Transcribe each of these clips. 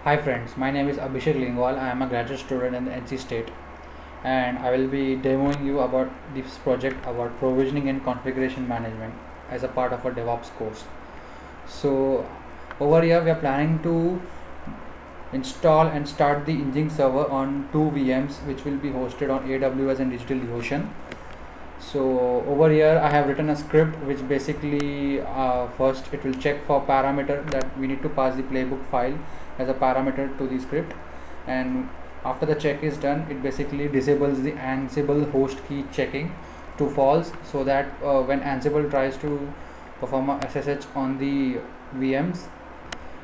Hi friends, my name is Abhishek Lingwal. I am a graduate student in NC State and I will be demoing you about this project about provisioning and configuration management as a part of a DevOps course. So over here we are planning to install and start the Nginx server on two VMs which will be hosted on AWS and DigitalOcean. So over here I have written a script which basically first it will check for parameter that we need to pass the playbook file as a parameter to the script, and after the check is done it basically disables the Ansible host key checking to false, so that when Ansible tries to perform a SSH on the VMs,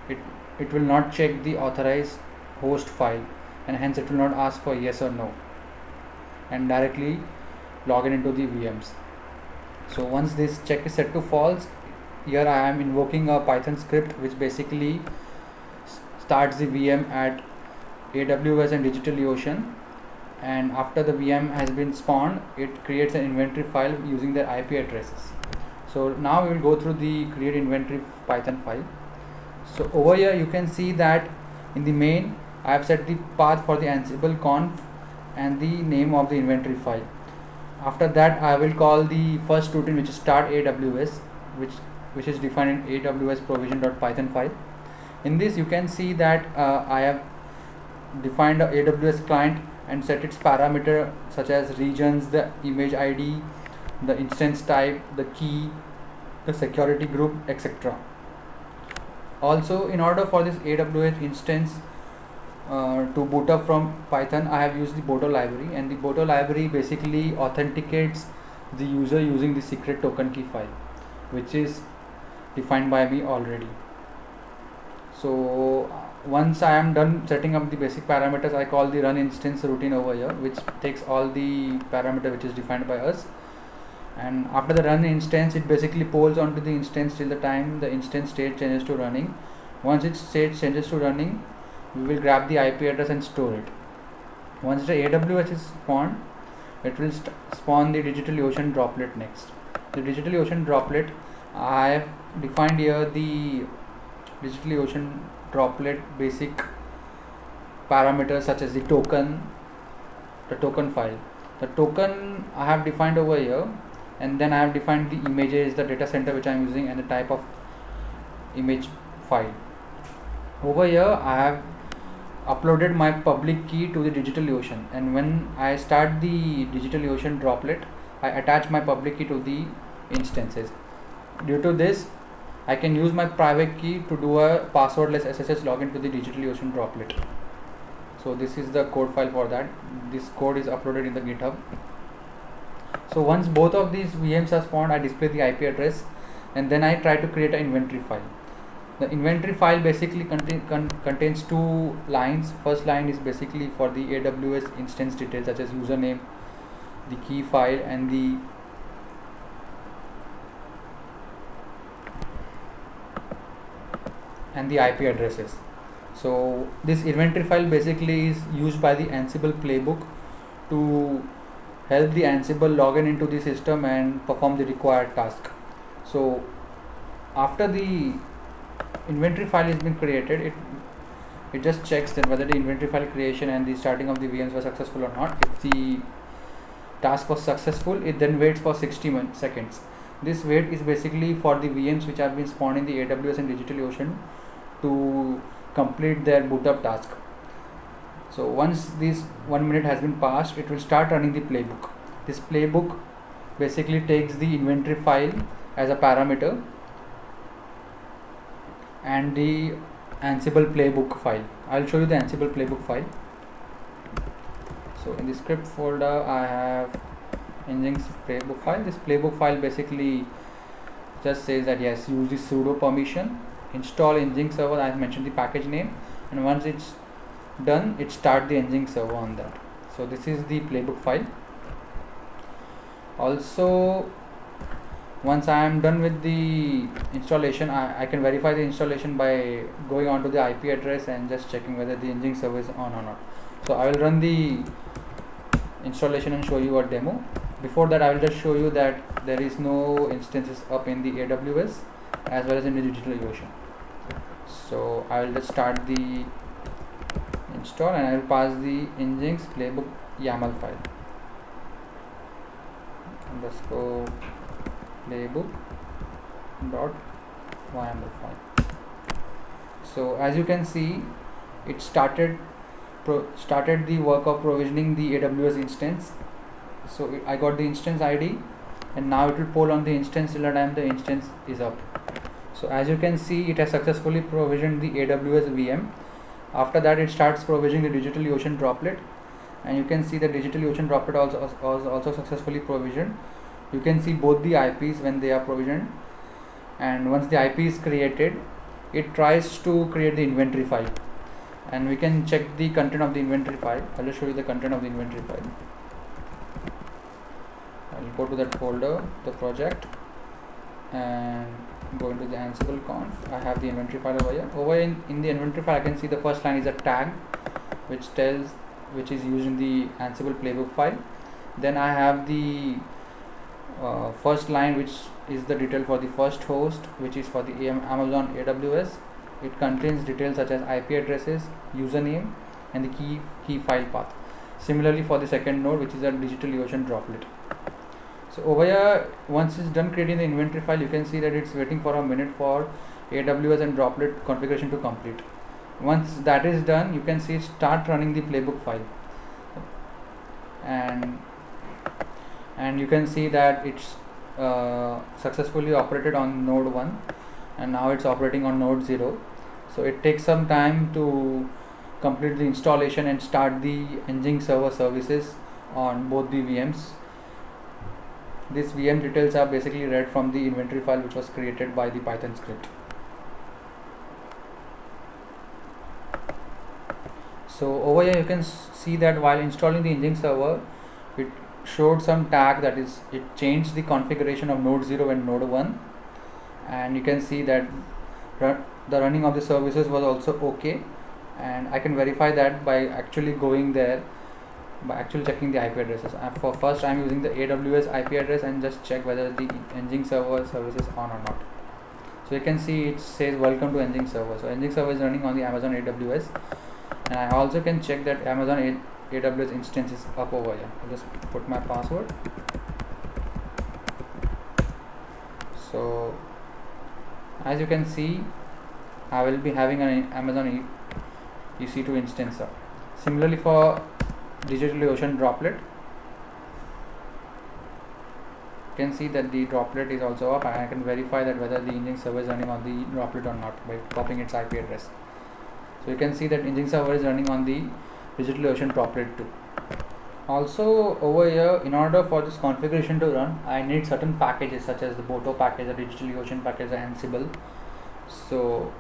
it it will not check the authorized host file, and hence it will not ask for yes or no and directly log in into the VMs. So once this check is set to false, here I am invoking a Python script which basically starts the VM at AWS and DigitalOcean, and after the VM has been spawned it creates an inventory file using their IP addresses. So now we will go through the create inventory Python file. So over here you can see that in the main I have set the path for the Ansible conf and the name of the inventory file. After that I will call the first routine which is start AWS, which is defined in AWS provision.python file. In this you can see that I have defined a AWS client and set its parameter such as regions, the image ID, the instance type, the key, the security group, etc. Also, in order for this AWS instance to boot up from Python, I have used the Boto library, and the Boto library basically authenticates the user using the secret token key file, which is defined by me already. So once I am done setting up the basic parameters, I call the run instance routine over here, which takes all the parameter which is defined by us. And after the run instance, it basically polls onto the instance till the time the instance state changes to running. Once its state changes to running, we will grab the IP address and store it. Once the AWS is spawned, it will spawn the DigitalOcean droplet next. The DigitalOcean droplet, I have defined here the DigitalOcean droplet basic parameters such as the token file. The token I have defined over here, and then I have defined the images, the data center which I am using, and the type of image file. Over here I have uploaded my public key to the DigitalOcean, and when I start the DigitalOcean droplet, I attach my public key to the instances. Due to this, I can use my private key to do a passwordless SSH login to the DigitalOcean droplet. So this is the code file for that. This code is uploaded in the GitHub. So once both of these VMs are spawned, I display the IP address, and then I try to create an inventory file. The inventory file basically contains two lines. First line is basically for the AWS instance details such as username, the key file, and the IP addresses. So this inventory file basically is used by the Ansible playbook to help the Ansible login into the system and perform the required task. So after the inventory file has been created, it just checks that whether the inventory file creation and the starting of the VMs were successful or not. If the task was successful, it then waits for 60 seconds. This wait is basically for the VMs which have been spawned in the AWS and DigitalOcean to complete their boot up task. So once this 1 minute has been passed, it will start running the playbook. This playbook basically takes the inventory file as a parameter and the Ansible playbook file. I'll show you the Ansible playbook file. So in the script folder I have Nginx playbook file. This playbook file basically just says that yes, use the sudo permission, install Nginx server. I have mentioned the package name, and once it's done, it start the Nginx server on that. So this is the playbook file. Also, once I am done with the installation, I can verify the installation by going on to the IP address and just checking whether the Nginx server is on or not. So I will run the installation and show you a demo. Before that, I will just show you that there is no instances up in the AWS as well as in the DigitalOcean. So I will just start the install, and I will pass the Nginx playbook YAML file underscore playbook dot YAML file. So as you can see, it started the work of provisioning the AWS instance. So I got the instance ID, and now it will poll on the instance till the time the instance is up. So as you can see, it has successfully provisioned the AWS VM. After that, it starts provisioning the DigitalOcean droplet, and you can see the DigitalOcean droplet also successfully provisioned. You can see both the IPs when they are provisioned, and once the IP is created, it tries to create the inventory file, and we can check the content of the inventory file. I'll just show you the content of the inventory file. I'll go to that folder, the project, and go into the Ansible conf. I have the inventory file over here. In the inventory file, I can see the first line is a tag, which is used in the Ansible playbook file. Then I have the first line, which is the detail for the first host, which is for the Amazon AWS. It contains details such as IP addresses, username, and the key file path. Similarly for the second node, which is a DigitalOcean droplet. So over here, once it's done creating the inventory file, you can see that it's waiting for a minute for AWS and droplet configuration to complete. Once that is done, you can see start running the playbook file, and you can see that it's successfully operated on node 1, and now it's operating on node 0. So it takes some time to complete the installation and start the Nginx server services on both the VMs. These VM details are basically read from the inventory file, which was created by the Python script. So over here you can see that while installing the Nginx server, it showed some tag, that is, it changed the configuration of node 0 and node 1, and you can see that the running of the services was also okay, and I can verify that by actually going there, by actually checking the IP addresses. For first, I'm using the AWS IP address and just check whether the Nginx server service is on or not. So you can see it says welcome to Nginx server. So Nginx server is running on the Amazon AWS, and I also can check that Amazon AWS instance is up over here. I'll just put my password. So as you can see, I will be having an Amazon EC2 instance up. Similarly for DigitalOcean droplet, you can see that the droplet is also up, and I can verify that whether the Nginx server is running on the droplet or not by copying its IP address. So you can see that Nginx server is running on the DigitalOcean droplet too. Also over here, in order for this configuration to run, I need certain packages such as the Boto package, the DigitalOcean package, and Ansible. So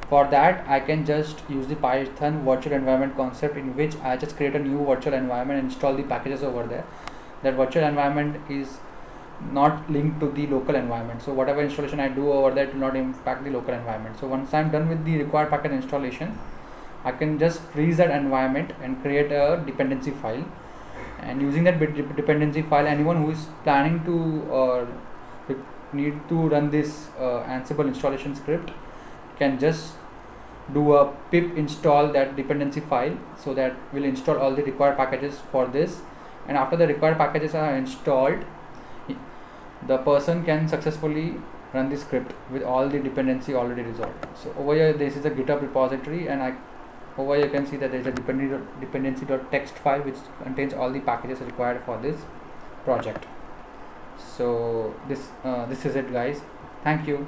for that, I can just use the Python virtual environment concept, in which I just create a new virtual environment and install the packages over there. That virtual environment is not linked to the local environment, so whatever installation I do over there will not impact the local environment. So once I'm done with the required package installation, I can just freeze that environment and create a dependency file, and using that dependency file, anyone who is planning to need to run this Ansible installation script can just do a pip install that dependency file, so that will install all the required packages for this. And after the required packages are installed, the person can successfully run the script with all the dependency already resolved. So over here, this is a GitHub repository, and over here you can see that there is a dependency.txt file which contains all the packages required for this project. So this is it, guys. Thank you.